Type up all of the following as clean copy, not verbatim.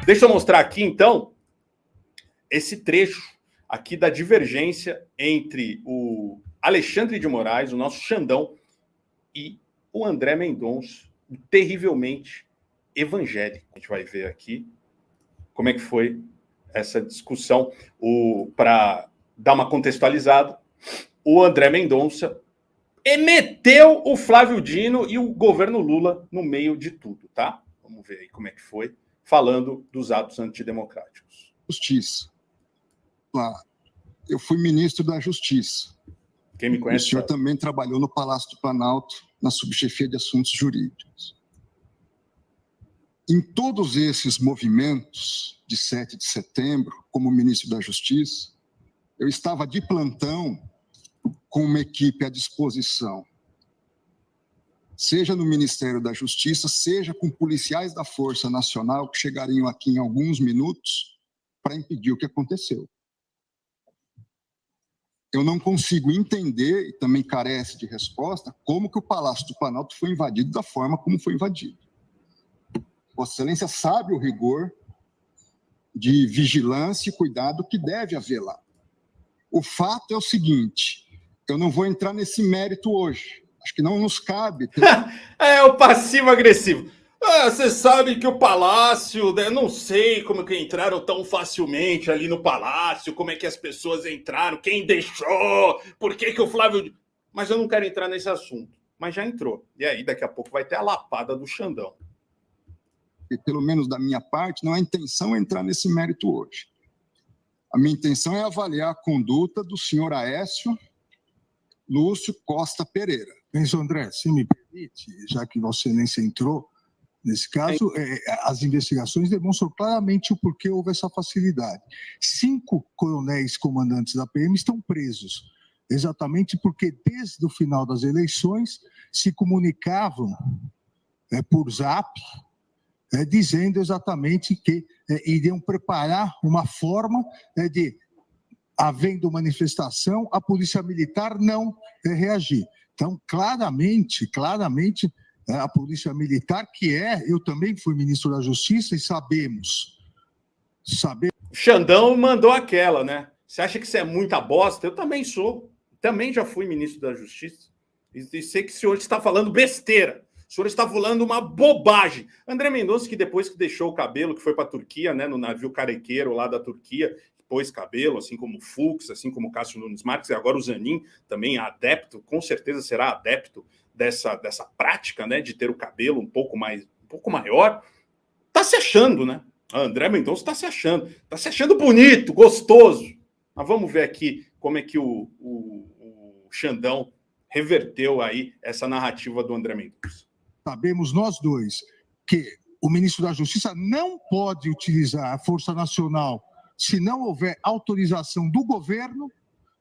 Deixa eu mostrar aqui, então, esse trecho aqui da divergência entre o Alexandre de Moraes, o nosso Xandão, e o André Mendonça, terrivelmente evangélico. A gente vai ver aqui como é que foi essa discussão. Para dar uma contextualizada, o André Mendonça meteu o Flávio Dino e o governo Lula no meio de tudo, tá? Vamos ver aí como é que foi, falando dos atos antidemocráticos. Justiça. Eu fui ministro da Justiça. Quem me conhece, o senhor sabe. Também trabalhou no Palácio do Planalto, na subchefia de assuntos jurídicos. Em todos esses movimentos de 7 de setembro, como ministro da Justiça, eu estava de plantão com uma equipe à disposição, seja no Ministério da Justiça, seja com policiais da Força Nacional que chegariam aqui em alguns minutos para impedir o que aconteceu. Eu não consigo entender, e também carece de resposta, como que o Palácio do Planalto foi invadido da forma como foi invadido. Vossa Excelência sabe o rigor de vigilância e cuidado que deve haver lá. O fato é o seguinte, eu não vou entrar nesse mérito hoje, acho que não nos cabe. É o passivo-agressivo. Você sabe que o Palácio, né, não sei como que entraram tão facilmente ali no Palácio, como é que as pessoas entraram, quem deixou, por que o Flávio... Mas eu não quero entrar nesse assunto. Mas já entrou. E aí, daqui a pouco, vai ter a lapada do Xandão. E, pelo menos da minha parte, não é intenção entrar nesse mérito hoje. A minha intenção é avaliar a conduta do senhor Aécio Lúcio Costa Pereira. Benção, André, se me permite, já que Vossa Excelência entrou, nesse caso, as investigações demonstram claramente o porquê houve essa facilidade. 5 coronéis comandantes da PM estão presos, exatamente porque desde o final das eleições se comunicavam por zap, dizendo exatamente que iriam preparar uma forma de, havendo manifestação, a Polícia Militar não reagir. Então, claramente, a Polícia Militar, eu também fui ministro da Justiça e sabemos. O Xandão mandou aquela, né? Você acha que isso é muita bosta? Eu também sou. Também já fui ministro da Justiça. E sei que o senhor está falando besteira. O senhor está falando uma bobagem. André Mendonça, que depois que deixou o cabelo, que foi para a Turquia, né, no navio carequeiro lá da Turquia, pôs cabelo, assim como o Fux, assim como o Cássio Nunes Marques, e agora o Zanin também é adepto, com certeza será adepto dessa prática, né, de ter o cabelo um pouco maior. Tá se achando, né? André Mendonça está se achando bonito, gostoso. Mas vamos ver aqui como é que o Xandão reverteu aí essa narrativa do André Mendonça. Sabemos nós dois que o ministro da Justiça não pode utilizar a Força Nacional se não houver autorização do governo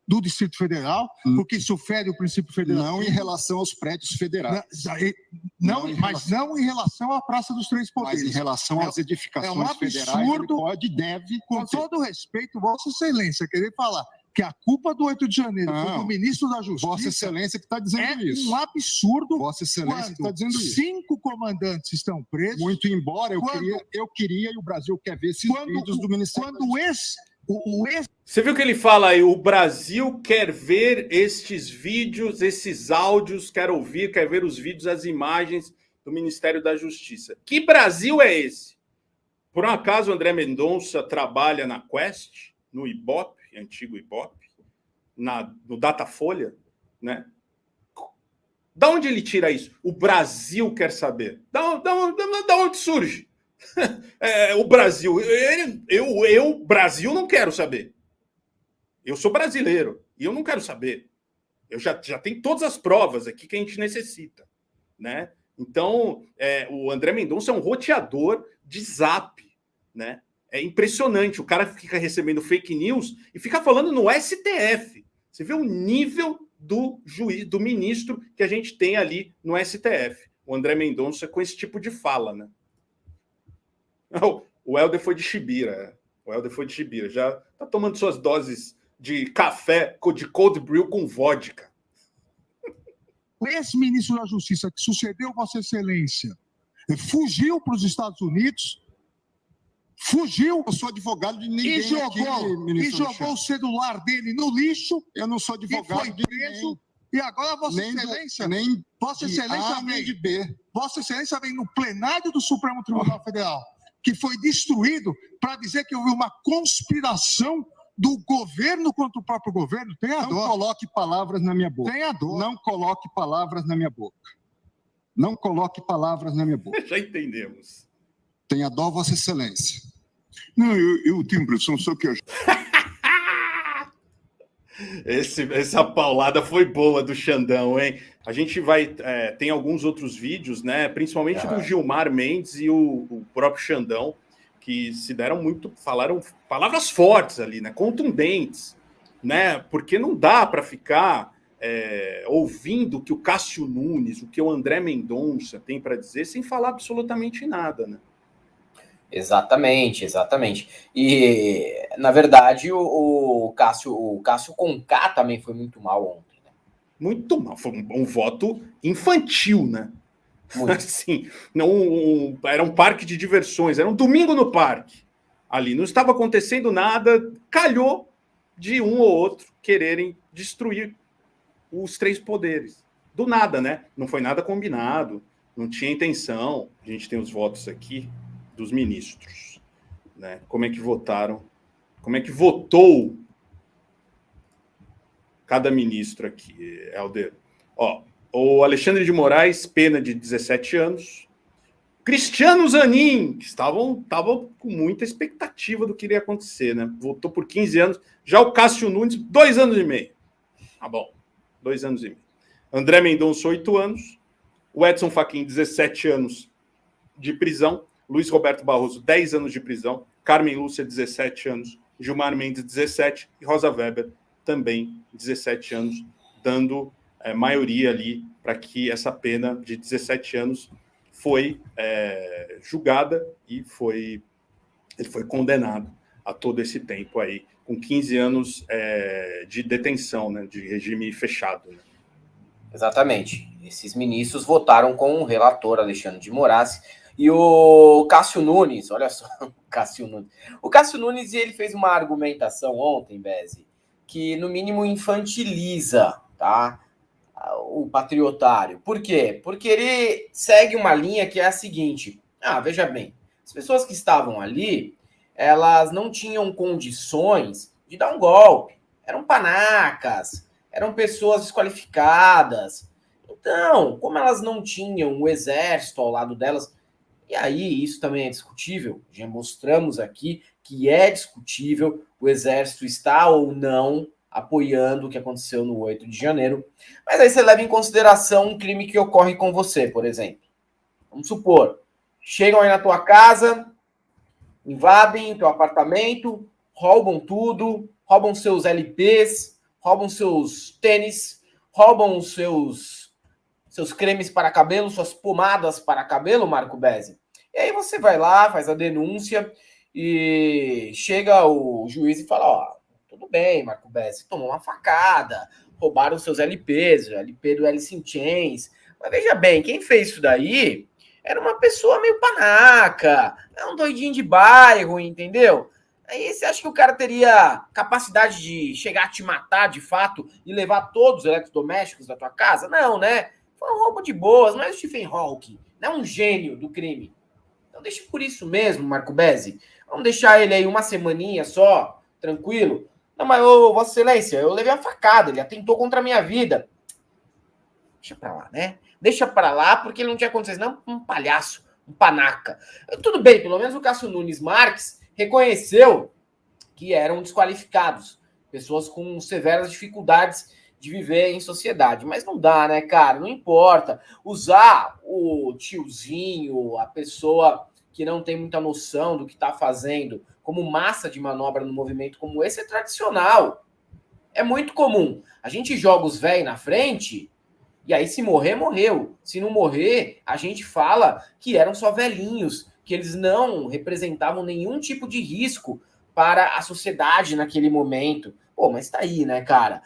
do Distrito Federal, porque isso fere o princípio federal. Não em relação aos prédios federais. Mas não em relação à Praça dos Três Poderes. Mas em relação às edificações federais, ele pode e deve com conter. todo respeito, Vossa Excelência, querer falar que a culpa do 8 de janeiro foi do ministro da Justiça... Vossa Excelência que está dizendo isso. É um absurdo. Vossa Excelência que está dizendo isso. 5 comandantes estão presos. Muito embora eu queria e o Brasil quer ver esses vídeos do Ministério da Justiça. Você viu que ele fala aí, o Brasil quer ver estes vídeos, esses áudios, quer ver os vídeos, as imagens do Ministério da Justiça. Que Brasil é esse? Por um acaso, o André Mendonça trabalha na Quest, no Ibope, antigo Ibope, no Datafolha, né? Da onde ele tira isso? O Brasil quer saber. Da onde surge? O Brasil. Brasil, não quero saber. Eu sou brasileiro e eu não quero saber. Eu já tenho todas as provas aqui que a gente necessita, né? Então, o André Mendonça é um roteador de zap, né? É impressionante. O cara fica recebendo fake news e fica falando no STF. Você vê o nível do juiz, do ministro que a gente tem ali no STF. O André Mendonça com esse tipo de fala, né? O Helder foi de Chibira. O Helder foi de Chibira. Já tá tomando suas doses de café de cold brew com vodka. Esse ministro da Justiça que sucedeu Vossa Excelência fugiu para os Estados Unidos, fugiu. Eu sou advogado de ninguém E jogou, aqui, ministro jogou o celular dele no lixo. Eu não sou advogado foi de preso. ninguém. E agora Vossa Nem Excelência, nem Vossa de Excelência A nem de vem, B. Vossa Excelência vem no plenário do Supremo Tribunal Federal, que foi destruído, para dizer que houve uma conspiração do governo contra o próprio governo. Tenha Não dó. coloque palavras na minha boca. Tenha dó. Não coloque palavras na minha boca. Não coloque palavras na minha boca. Já entendemos. Tenha dó, Vossa Excelência. Não, eu tenho a impressão só que... Essa paulada foi boa do Xandão, hein? A gente vai... tem alguns outros vídeos, né? Principalmente do Gilmar Mendes e o próprio Xandão, que se deram muito... Falaram palavras fortes ali, né? Contundentes, né? Porque não dá para ficar ouvindo o que o Cássio Nunes, o que o André Mendonça tem para dizer, sem falar absolutamente nada, né? Exatamente. E, na verdade, o Cássio Conká também foi muito mal ontem. Né? Muito mal. Foi um voto infantil, né? Muito. Assim, era um parque de diversões, era um domingo no parque. Ali não estava acontecendo nada, calhou de um ou outro quererem destruir os três poderes. Do nada, né? Não foi nada combinado, não tinha intenção. A gente tem os votos aqui dos ministros, né? Como é que votaram? Como é que votou cada ministro aqui, Helder? Ó, o Alexandre de Moraes, pena de 17 anos. Cristiano Zanin, que estavam com muita expectativa do que iria acontecer, né? Votou por 15 anos. Já o Cássio Nunes, 2 anos e meio. Tá bom, 2 anos e meio. André Mendonça, 8 anos. O Edson Fachin, 17 anos de prisão. Luiz Roberto Barroso, 10 anos de prisão. Carmen Lúcia, 17 anos. Gilmar Mendes, 17. E Rosa Weber, também 17 anos, dando maioria ali para que essa pena de 17 anos foi julgada e ele foi condenado a todo esse tempo aí, com 15 anos de detenção, né, de regime fechado. Né? Exatamente. Esses ministros votaram com o relator Alexandre de Moraes e o Cássio Nunes, olha só, o Cássio Nunes, ele fez uma argumentação ontem, Beze, que no mínimo infantiliza, tá, o patriotário. Por quê? Porque ele segue uma linha que é a seguinte, veja bem, as pessoas que estavam ali, elas não tinham condições de dar um golpe, eram panacas, eram pessoas desqualificadas. Então, como elas não tinham o exército ao lado delas, e aí isso também é discutível, já mostramos aqui que é discutível, o exército está ou não apoiando o que aconteceu no 8 de janeiro, mas aí você leva em consideração um crime que ocorre com você, por exemplo. Vamos supor, chegam aí na tua casa, invadem teu apartamento, roubam tudo, roubam seus LPs, roubam seus tênis, roubam os seus cremes para cabelo, suas pomadas para cabelo, Marco Bezzi. E aí você vai lá, faz a denúncia e chega o juiz e fala, tudo bem, Marco Bezzi, tomou uma facada, roubaram os seus LPs, o LP do Alice in Chains. Mas veja bem, quem fez isso daí era uma pessoa meio panaca, é um doidinho de bairro, entendeu? Aí você acha que o cara teria capacidade de chegar a te matar de fato e levar todos os eletrodomésticos da tua casa? Não, né? Foi um roubo de boas, não é o Stephen Hawking, não é um gênio do crime. Então deixa por isso mesmo, Marco Bezzi. Vamos deixar ele aí uma semaninha só, tranquilo. Não, mas, Vossa Excelência, eu levei a facada, ele atentou contra a minha vida. Deixa pra lá, né? Deixa pra lá, porque ele não tinha acontecido, não, um palhaço, um panaca. Tudo bem, pelo menos o Cássio Nunes Marques reconheceu que eram desqualificados, pessoas com severas dificuldades de viver em sociedade. Mas não dá, né, cara? Não importa. Usar o tiozinho, a pessoa que não tem muita noção do que está fazendo, como massa de manobra no movimento como esse é tradicional. É muito comum. A gente joga os velhos na frente e aí se morrer, morreu. Se não morrer, a gente fala que eram só velhinhos, que eles não representavam nenhum tipo de risco para a sociedade naquele momento. Pô, mas tá aí, né, cara?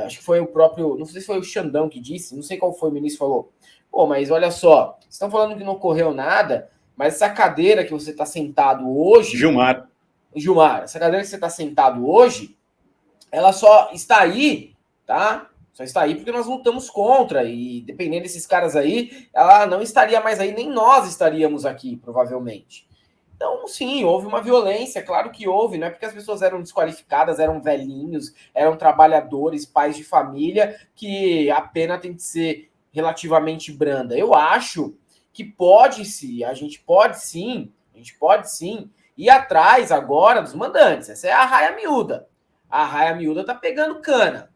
Acho que foi o próprio... Não sei se foi o Xandão que disse, não sei qual foi o ministro que falou. Pô, mas olha só, vocês estão falando que não ocorreu nada, mas essa cadeira que você está sentado hoje... Gilmar, essa cadeira que você está sentado hoje, ela só está aí, tá? Só está aí porque nós lutamos contra, e dependendo desses caras aí, ela não estaria mais aí, nem nós estaríamos aqui, provavelmente. Então, sim, houve uma violência, claro que houve, não é porque as pessoas eram desqualificadas, eram velhinhos, eram trabalhadores, pais de família, que a pena tem que ser relativamente branda. Eu acho que a gente pode sim ir atrás agora dos mandantes. Essa é a raia miúda. A raia miúda tá pegando cana.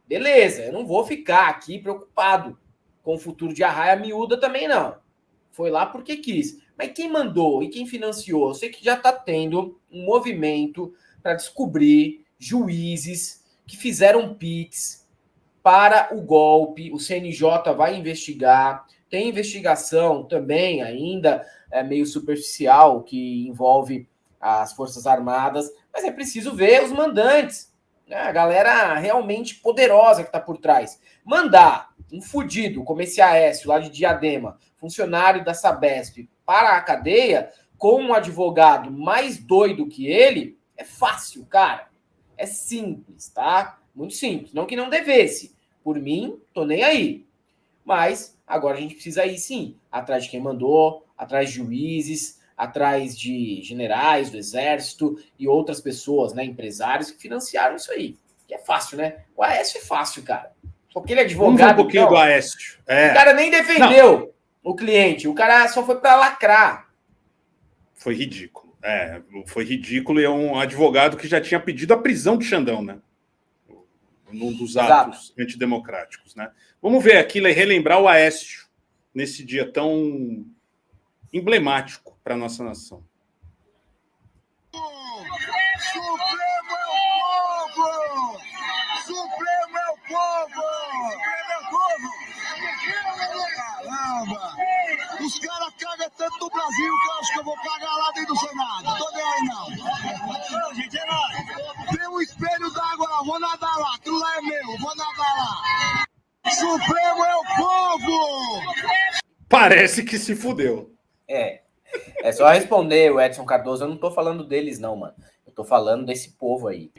Beleza, eu não vou ficar aqui preocupado com o futuro de arraia miúda também, não. Foi lá porque quis. Mas quem mandou e quem financiou? Eu sei que já está tendo um movimento para descobrir juízes que fizeram PIX para o golpe. O CNJ vai investigar. Tem investigação também ainda meio superficial que envolve as Forças Armadas. Mas é preciso ver os mandantes. A galera realmente poderosa que está por trás. Mandar um fudido como esse Aécio lá de Diadema, funcionário da Sabesp, para a cadeia, com um advogado mais doido que ele, é fácil, cara. É simples, tá? Muito simples. Não que não devesse. Por mim, tô nem aí. Mas agora a gente precisa ir, sim, atrás de quem mandou, atrás de juízes, atrás de generais do Exército e outras pessoas, né, empresários que financiaram isso aí. Que é fácil, né? O Aécio é fácil, cara. Porque ele é advogado. Vamos ver um pouquinho do Aécio. O cara nem defendeu o cliente. O cara só foi para lacrar. Foi ridículo. Foi ridículo, e é um advogado que já tinha pedido a prisão de Xandão, né? Num dos atos antidemocráticos, né? Vamos ver aqui, relembrar o Aécio nesse dia tão emblemático para a nossa nação. Supremo é o povo! Supremo é o povo! Supremo é o povo! Caramba! Os caras cagam tanto no Brasil que eu acho que eu vou cagar lá dentro do Senado. Tô nem aí, não. Não, gente, é nóis. Tem um espelho d'água lá, vou nadar lá. Aquilo lá é meu, vou nadar lá. Supremo é o povo! Parece que se fudeu. É só responder o Edson Cardoso. Eu não tô falando deles, não, mano. Eu tô falando desse povo aí.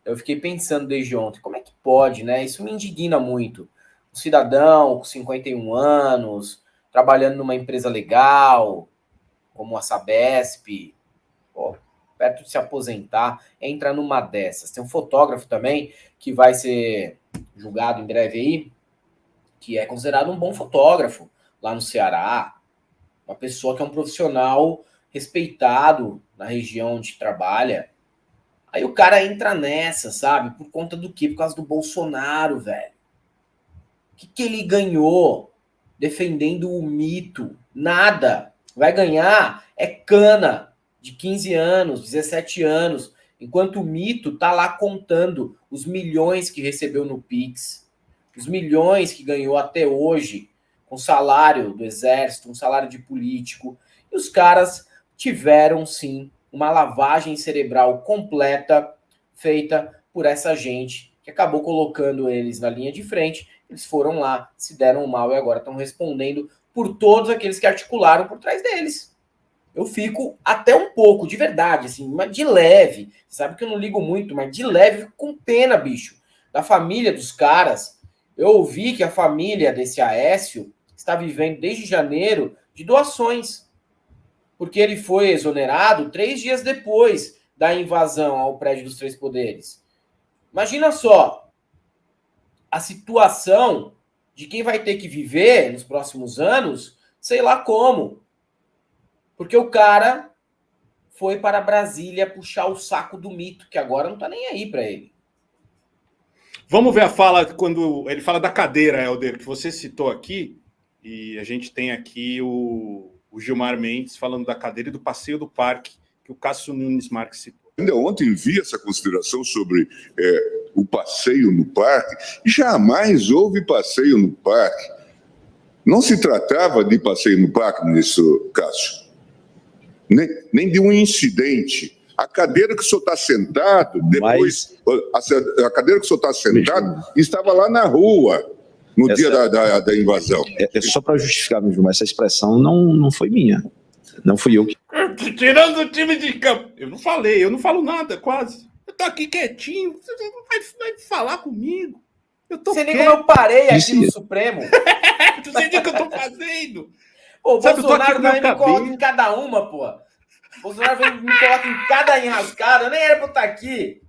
Eu fiquei pensando desde ontem, como é que pode, né? Isso me indigna muito. Um cidadão com 51 anos, trabalhando numa empresa legal, como a Sabesp, perto de se aposentar, entra numa dessas. Tem um fotógrafo também, que vai ser julgado em breve aí, que é considerado um bom fotógrafo lá no Ceará. Uma pessoa que é um profissional respeitado na região onde trabalha. Aí o cara entra nessa, sabe? Por conta do quê? Por causa do Bolsonaro, velho. O que ele ganhou defendendo o mito? Nada. Vai ganhar é cana de 15 anos, 17 anos. Enquanto o mito tá lá contando os milhões que recebeu no Pix. Os milhões que ganhou até hoje com salário do Exército, um salário de político. E os caras tiveram, sim, uma lavagem cerebral completa feita por essa gente que acabou colocando eles na linha de frente. Eles foram lá, se deram mal e agora estão respondendo por todos aqueles que articularam por trás deles. Eu fico até um pouco, de verdade, assim, mas de leve. Você sabe que eu não ligo muito, mas de leve, eu fico com pena, bicho, da família dos caras. Eu ouvi que a família desse Aécio está vivendo desde janeiro de doações, porque ele foi exonerado 3 dias depois da invasão ao prédio dos Três Poderes. Imagina só a situação de quem vai ter que viver nos próximos anos, sei lá como, porque o cara foi para Brasília puxar o saco do mito, que agora não está nem aí para ele. Vamos ver a fala, quando ele fala da cadeira, Helder, que você citou aqui, e a gente tem aqui o Gilmar Mendes falando da cadeira e do passeio do parque, que o Cássio Nunes Marques citou. Ainda ontem vi essa consideração sobre o passeio no parque. Jamais houve passeio no parque. Não se tratava de passeio no parque, ministro Cássio. Nem de um incidente. A cadeira que o senhor está sentado, depois... A cadeira que o senhor está sentado estava lá na rua, no dia da invasão. É só para justificar mesmo, essa expressão não foi minha. Não fui eu que... Tirando o time de campo. Eu não falo nada, quase. Eu tô aqui quietinho, você vai falar comigo. Eu tô Você nem como eu parei aqui Isso. no Supremo. Tu sei o que eu tô fazendo. Pô, o Sabe, eu tô aqui Bolsonaro com meu vai me coloca cabelo. em cada uma, pô. O Bolsonaro vem me coloca em cada enrascada. Eu nem era pra eu estar aqui.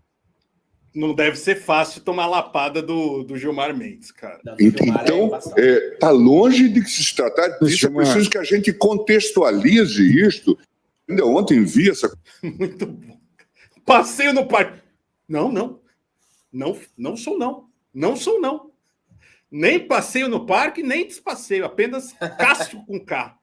Não deve ser fácil tomar lapada do Gilmar Mendes, cara. Não, do Gilmar é Então, embaçado. está longe de se tratar disso. É Gilmar. preciso que a gente contextualize isto. Ainda ontem vi essa. Muito bom. Passeio no parque. Não sou não. Não sou não. Nem passeio no parque, nem despasseio. Apenas Cássio com K.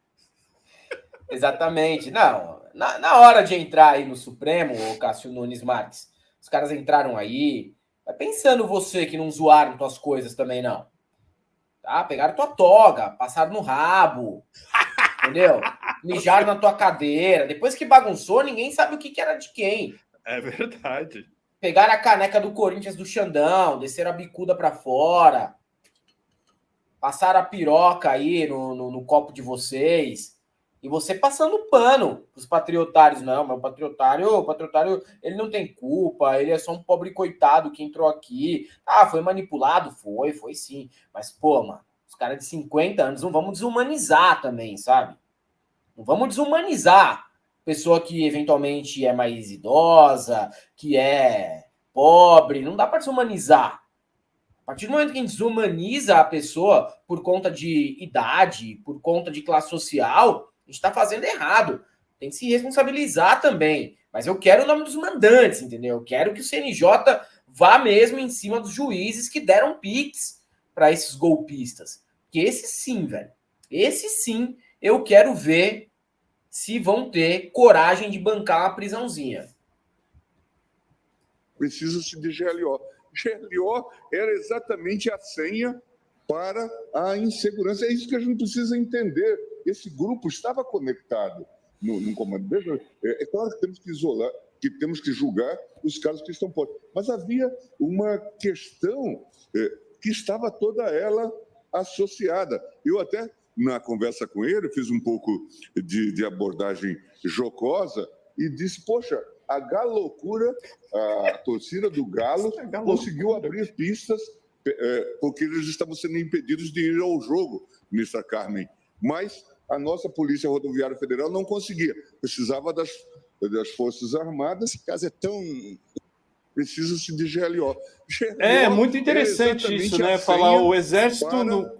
Exatamente. Não, na hora de entrar aí no Supremo, ô Cássio Nunes Marques, os caras entraram aí. Vai pensando você que não zoaram tuas coisas também, não. Tá? Pegaram tua toga, passaram no rabo. Entendeu? Mijaram na tua cadeira. Depois que bagunçou, ninguém sabe o que era de quem. É verdade. Pegaram a caneca do Corinthians do Xandão, desceram a bicuda pra fora. Passaram a piroca aí no copo de vocês. E você passando pano pros patriotários. Não, mas o patriotário, ele não tem culpa, ele é só um pobre coitado que entrou aqui. Ah, foi manipulado? Foi sim. Mas, pô, mano, os caras de 50 anos, não vamos desumanizar também, sabe? Não vamos desumanizar pessoa que eventualmente é mais idosa, que é pobre, não dá para desumanizar. A partir do momento que a gente desumaniza a pessoa por conta de idade, por conta de classe social, a gente está fazendo errado. Tem que se responsabilizar também. Mas eu quero o nome dos mandantes, entendeu? Eu quero que o CNJ vá mesmo em cima dos juízes que deram pix para esses golpistas. Que esse sim, velho. Esse sim, eu quero ver se vão ter coragem de bancar uma prisãozinha. Precisa-se de GLO. GLO era exatamente a senha para a insegurança. É isso que a gente precisa entender. Esse grupo estava conectado no comando. Veja, é claro que temos que isolar, que temos que julgar os casos que estão postos. Mas havia uma questão que estava toda ela associada. Eu até, na conversa com ele, fiz um pouco de abordagem jocosa e disse, poxa, a Galocura, a torcida do Galo, conseguiu abrir pistas porque eles estavam sendo impedidos de ir ao jogo, ministra Carmen. Mas a nossa Polícia Rodoviária Federal não conseguia. Precisava das Forças Armadas. Esse caso é tão... Precisa-se de GLO. É muito interessante isso, né? Falar o Exército,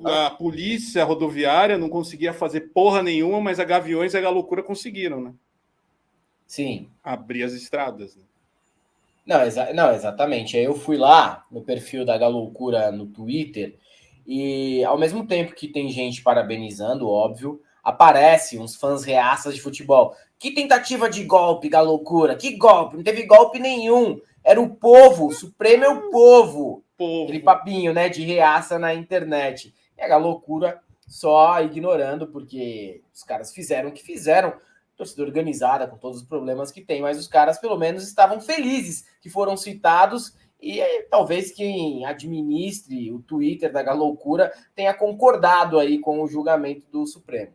a Polícia Rodoviária não conseguia fazer porra nenhuma, mas a Gaviões e a Galocura conseguiram, né? Sim. Abrir as estradas. Né? Não, exatamente. Aí eu fui lá no perfil da Galocura no Twitter e, ao mesmo tempo que tem gente parabenizando, óbvio, aparece uns fãs reaças de futebol. Que tentativa de golpe, Galocura? Que golpe? Não teve golpe nenhum. Era o povo, o Supremo é o povo. Aquele papinho, né, de reaça na internet. E a Galocura só ignorando, porque os caras fizeram o que fizeram. Torcida organizada, com todos os problemas que tem, mas os caras, pelo menos, estavam felizes que foram citados e talvez quem administre o Twitter da Galocura tenha concordado aí com o julgamento do Supremo.